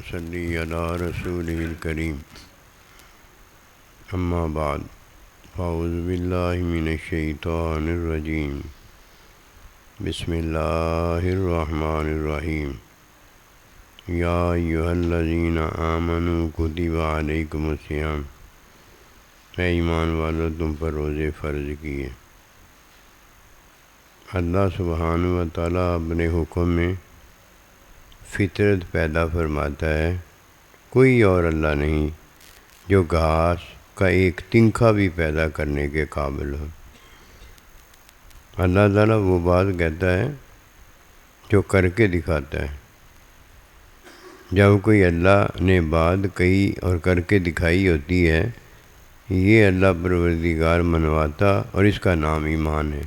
صلی علی رسول الکریم اما بعد فاعوذ باللہ من الشیطان الرجیم بسم اللہ الرحمن الرحیم یا ایھا الذین آمنوا کتب علیکم الصیام، اے ایمان والو تم پر روزے فرض کیے۔ اللہ سبحانہ و تعالیٰ اپنے حکم میں فطرت پیدا فرماتا ہے۔ کوئی اور اللہ نہیں جو گھاس کا ایک تنکا بھی پیدا کرنے کے قابل ہو۔ اللہ تعالیٰ وہ بات کہتا ہے جو کر کے دکھاتا ہے۔ جب کوئی اللہ نے بات کہی اور کر کے دکھائی ہوتی ہے، یہ اللہ پروردگار منواتا اور اس کا نام ایمان ہے۔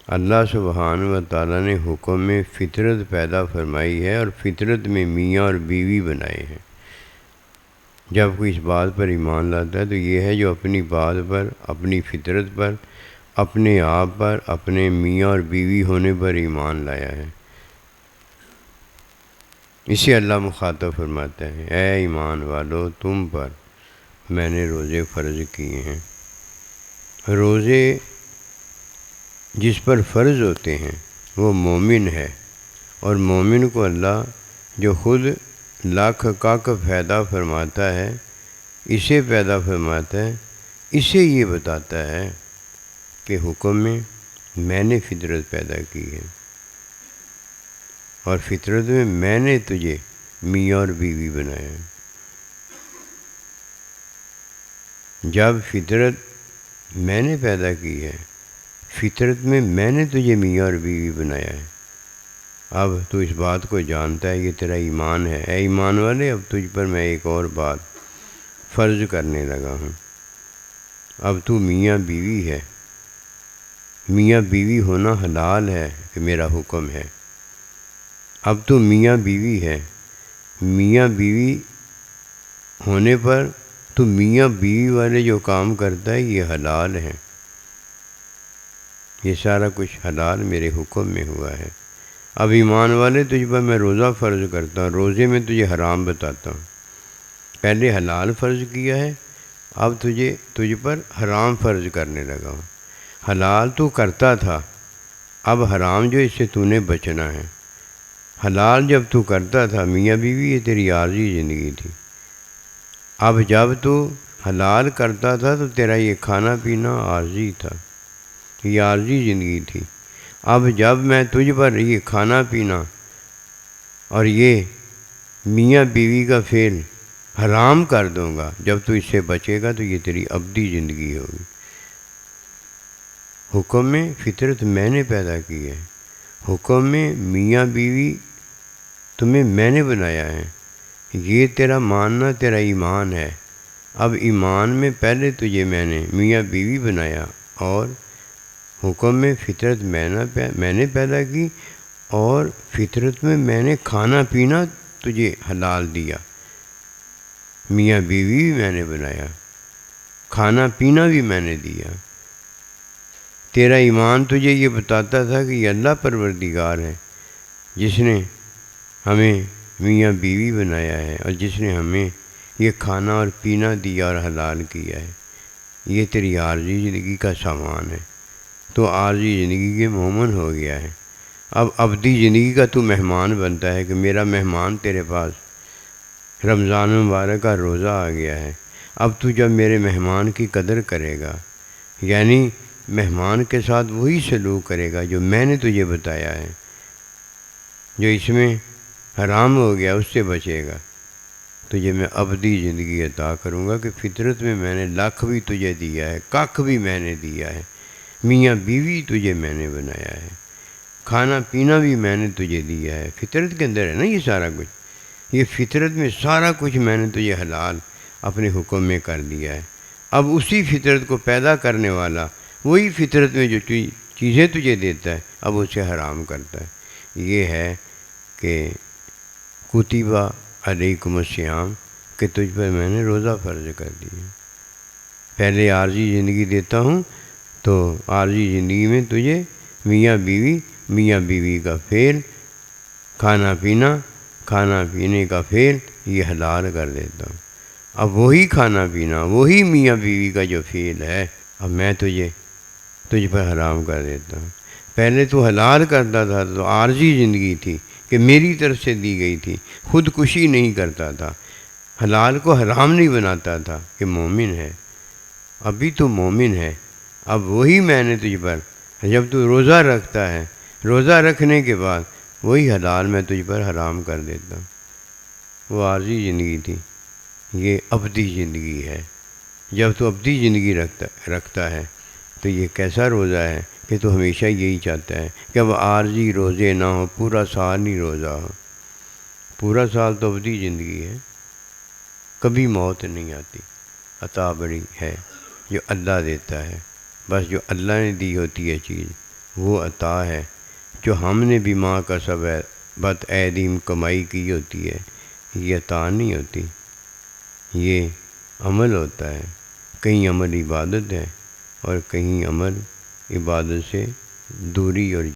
اللہ سبحانہ و تعالیٰ نے حکم میں فطرت پیدا فرمائی ہے اور فطرت میں میاں اور بیوی بنائے ہیں۔ جب کوئی اس بات پر ایمان لاتا ہے تو یہ ہے جو اپنی بات پر، اپنی فطرت پر، اپنے آپ پر، اپنے میاں اور بیوی ہونے پر ایمان لایا ہے۔ اسے اللہ مخاطب فرماتا ہے، اے ایمان والو تم پر میں نے روزے فرض کیے ہیں۔ روزے جس پر فرض ہوتے ہیں وہ مومن ہے، اور مومن کو اللہ جو خود لاکھ کاک پیدا فرماتا ہے، اسے پیدا فرماتا ہے، اسے یہ بتاتا ہے کہ حکم میں نے فطرت پیدا کی ہے، اور فطرت میں نے تجھے میاں اور بیوی بنایا ہے۔ جب فطرت میں نے پیدا کی ہے، فطرت میں نے تجھے میاں اور بیوی بنایا ہے، اب تو اس بات کو جانتا ہے، یہ تیرا ایمان ہے۔ اے ایمان والے، اب تجھ پر میں ایک اور بات فرض کرنے لگا ہوں۔ اب تو میاں بیوی ہے، میاں بیوی ہونا حلال ہے کہ میرا حکم ہے۔ اب تو میاں بیوی ہے، میاں بیوی ہونے پر تو میاں بیوی والے جو کام کرتا ہے یہ حلال ہے۔ یہ سارا کچھ حلال میرے حکم میں ہوا ہے۔ اب ایمان والے، تجھ پر میں روزہ فرض کرتا ہوں، روزے میں تجھے حرام بتاتا ہوں۔ پہلے حلال فرض کیا ہے، اب تجھ پر حرام فرض کرنے لگا ہوں۔ حلال تو کرتا تھا، اب حرام جو اس سے تو نے بچنا ہے۔ حلال جب تو کرتا تھا میاں بیوی، یہ تیری عارضی زندگی تھی۔ اب جب تو حلال کرتا تھا تو تیرا یہ کھانا پینا عارضی تھا، یہ عارضی زندگی تھی۔ اب جب میں تجھ پر یہ کھانا پینا اور یہ میاں بیوی کا فعل حرام کر دوں گا، جب تو اس سے بچے گا تو یہ تیری ابدی زندگی ہوگی۔ حکم میں فطرت میں نے پیدا کی ہے، حکم میں میاں بیوی تمہیں میں نے بنایا ہے، یہ تیرا ماننا تیرا ایمان ہے۔ اب ایمان میں پہلے تجھے میں نے میاں بیوی بنایا، اور حکم میں فطرت میں نے پیدا کی، اور فطرت میں نے کھانا پینا تجھے حلال دیا۔ میاں بیوی بھی میں نے بنایا، کھانا پینا بھی میں نے دیا۔ تیرا ایمان تجھے یہ بتاتا تھا کہ یہ اللہ پروردگار ہے جس نے ہمیں میاں بیوی بنایا ہے، اور جس نے ہمیں یہ کھانا اور پینا دیا اور حلال کیا ہے۔ یہ تیری عارضی زندگی کا سامان ہے، تو عارضی زندگی کے مومن ہو گیا ہے۔ اب ابدی زندگی کا تو مہمان بنتا ہے کہ میرا مہمان تیرے پاس رمضان مبارک کا روزہ آ گیا ہے۔ اب تو جب میرے مہمان کی قدر کرے گا، یعنی مہمان کے ساتھ وہی سلوک کرے گا جو میں نے تجھے بتایا ہے، جو اس میں حرام ہو گیا اس سے بچے گا، تجھے میں ابدی زندگی عطا کروں گا۔ کہ فطرت میں نے لاکھ بھی تجھے دیا ہے، کاک بھی میں نے دیا ہے، میاں بیوی تجھے میں نے بنایا ہے، کھانا پینا بھی میں نے تجھے دیا ہے۔ فطرت کے اندر ہے نا یہ سارا کچھ، یہ فطرت میں سارا کچھ میں نے تجھے حلال اپنے حکم میں کر دیا ہے۔ اب اسی فطرت کو پیدا کرنے والا وہی فطرت میں جو چیزیں تجھے دیتا ہے، اب اسے حرام کرتا ہے۔ یہ ہے کہ کتب علیکم الصیام، کہ تجھ پر میں نے روزہ فرض کر دیا۔ پہلے عارضی زندگی دیتا ہوں، تو عارضی زندگی میں تجھے میاں بیوی کا فعل، کھانا پینا کھانا پینے کا فعل یہ حلال کر دیتا ہوں۔ اب وہی کھانا پینا، وہی میاں بیوی کا جو فعل ہے، اب میں تجھ پر حرام کر دیتا ہوں۔ پہلے تو حلال کرتا تھا تو عارضی زندگی تھی کہ میری طرف سے دی گئی تھی، خودکشی نہیں کرتا تھا، حلال کو حرام نہیں بناتا تھا کہ مومن ہے۔ ابھی تو مومن ہے، اب وہی میں نے تجھ پر، جب تو روزہ رکھتا ہے، روزہ رکھنے کے بعد وہی حلال میں تجھ پر حرام کر دیتا ہوں۔ وہ عارضی زندگی تھی، یہ ابدی زندگی ہے۔ جب تو ابدی زندگی رکھتا ہے تو یہ کیسا روزہ ہے کہ تو ہمیشہ یہی چاہتا ہے کہ اب عارضی روزے نہ ہو، پورا سال نہیں روزہ ہو۔ پورا سال تو ابدی زندگی ہے، کبھی موت نہیں آتی۔ عطا بڑی ہے جو اللہ دیتا ہے، بس جو اللہ نے دی ہوتی ہے چیز وہ عطا ہے۔ جو ہم نے بھی ماں کا سب بت ایدیم کمائی کی ہوتی ہے، یہ عطا نہیں ہوتی، یہ عمل ہوتا ہے۔ کہیں عمل عبادت ہے اور کہیں عمل عبادت سے دوری اور